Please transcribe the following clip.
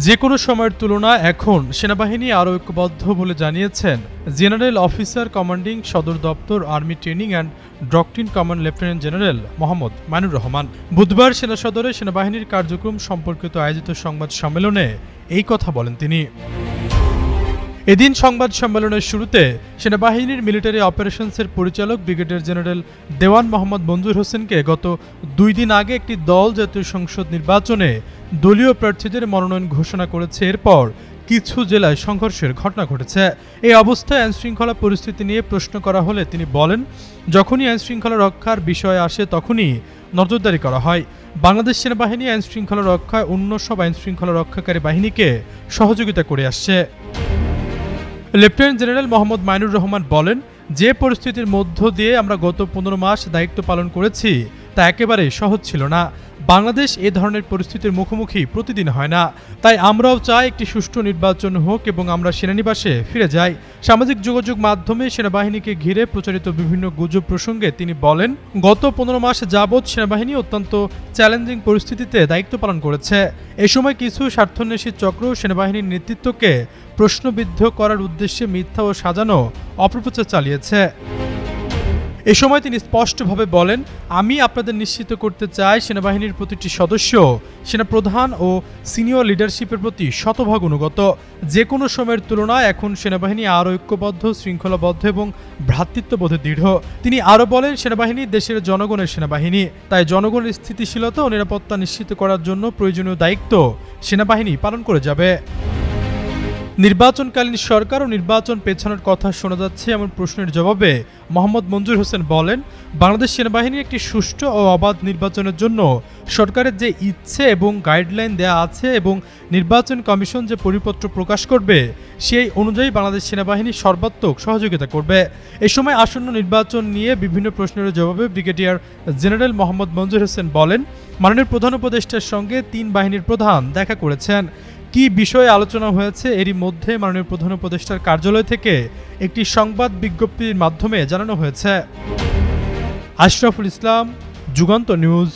যে কোনো সময়ের তুলনায় এখন সেনাবাহিনী আরও ঐক্যবদ্ধ বলে জানিয়েছেন জেনারেল অফিসার কমান্ডিং সদর দপ্তর army training and doctrine command lieutenant general Mohammad Mainur Rahman. বুধবার সেনা সদরে সেনাবাহিনীর কার্যক্রম সম্পর্কিত আয়োজিত সংবাদ সম্মেলনে এই কথা বলেন তিনি। এদিন সংবাদ সম্মেলনের শুরুতে সেনাবাহিনীর মিলিটারি অপারেশনসের পরিচালক ব্রিগেডিয়ার জেনারেল দেওয়ান মোহাম্মদ মঞ্জুর হোসেনকে গত 2 দিন আগে একটি দল জাতীয় সংসদ নির্বাচনে দলীয় প্রার্থীদের মনোনয়ন ঘোষণা করেছে। এরপর কিছু জেলায় সংঘর্ষের ঘটনা ঘটেছে। এই অবস্থায় আইনশৃঙ্খলা পরিস্থিতি নিয়ে প্রশ্ন করা হলে তিনি বলেন, যখনই আইনশৃঙ্খলা রক্ষার বিষয় আসে তখনই নজরদারি করা হয়। বাংলাদেশ সেনাবাহিনী আইনশৃঙ্খলা রক্ষায় অন্য সব আইনশৃঙ্খলা রক্ষাকারী বাহিনীকে সহযোগিতা করে আসছে। লেফটেন্যান্ট জেনারেল মোহাম্মদ মাইনুর রহমান বলেন, যে পরিস্থিতির মধ্য দিয়ে আমরা গত 15 মাস দায়িত্ব পালন করেছি তা একেবারে সহজ ছিল না। বাংলাদেশ এ ধরনের পরিস্থিতির মুখোমুখি প্রতিদিন হয় না। তাই আমরাও চাই একটি সুষ্ঠু নির্বাচন হোক এবং আমরা সেনানিবাসে ফিরে যাই। সামাজিক যোগাযোগ মাধ্যমে সেনাবাহিনীকে ঘিরে প্রচারিত বিভিন্ন গুজব প্রসঙ্গে তিনি বলেন, গত 15 মাস যাবৎ সেনাবাহিনী অত্যন্ত চ্যালেঞ্জিং পরিস্থিতিতে দায়িত্ব পালন করেছে। এ সময় কিছু স্বার্থান্বেষী চক্র সেনাবাহিনীর নেতৃত্বকে প্রশ্নবিদ্ধ করার উদ্দেশ্যে মিথ্যা ও সাজানো অপপ্রচার চালিয়েছে। এ সময় তিনি স্পষ্টভাবে বলেন, আমি আপনাদের নিশ্চিত করতে চাই সেনাবাহিনীর প্রতিটি সদস্য সেনাপ্রধান ও সিনিয়র লিডারশিপের প্রতি শতভাগ অনুগত। যে কোনো সময়ের তুলনায় এখন সেনাবাহিনী আরও ঐক্যবদ্ধ, শৃঙ্খলাবদ্ধ এবং ভ্রাতৃত্ববোধে দৃঢ়। তিনি আরও বলেন, সেনাবাহিনী দেশের জনগণের সেনাবাহিনী, তাই জনগণের স্থিতিশীলতা ও নিরাপত্তা নিশ্চিত করার জন্য প্রয়োজনীয় দায়িত্ব সেনাবাহিনী পালন করে যাবে। নির্বাচনকালীন সরকার ও নির্বাচন পেছানোর কথা শোনা যাচ্ছে এমন প্রশ্নের জবাবে মোহাম্মদ মঞ্জুর হোসেন বলেন, বাংলাদেশ সেনাবাহিনীর একটি সুষ্ঠু ও অবাধ নির্বাচনের জন্য সরকারের যে ইচ্ছে এবং গাইডলাইন দেয়া আছে এবং নির্বাচন কমিশন যে পরিপত্র প্রকাশ করবে সেই অনুযায়ী বাংলাদেশ সেনাবাহিনী সর্বাত্মক সহযোগিতা করবে। এ সময় আসন্ন নির্বাচন নিয়ে বিভিন্ন প্রশ্নের জবাবে ব্রিগেডিয়ার জেনারেল মোহাম্মদ মঞ্জুর হোসেন বলেন, মাননীয় প্রধান উপদেষ্টার সঙ্গে 3 বাহিনীর প্রধান দেখা করেছেন। কি বিষয়ে আলোচনা হয়েছে এরই মধ্যে মাননীয় প্রধান উপদেষ্টার কার্যালয় থেকে একটি সংবাদ বিজ্ঞপ্তির মাধ্যমে জানানো হয়েছে। আশরাফুল ইসলাম, যুগান্তর নিউজ।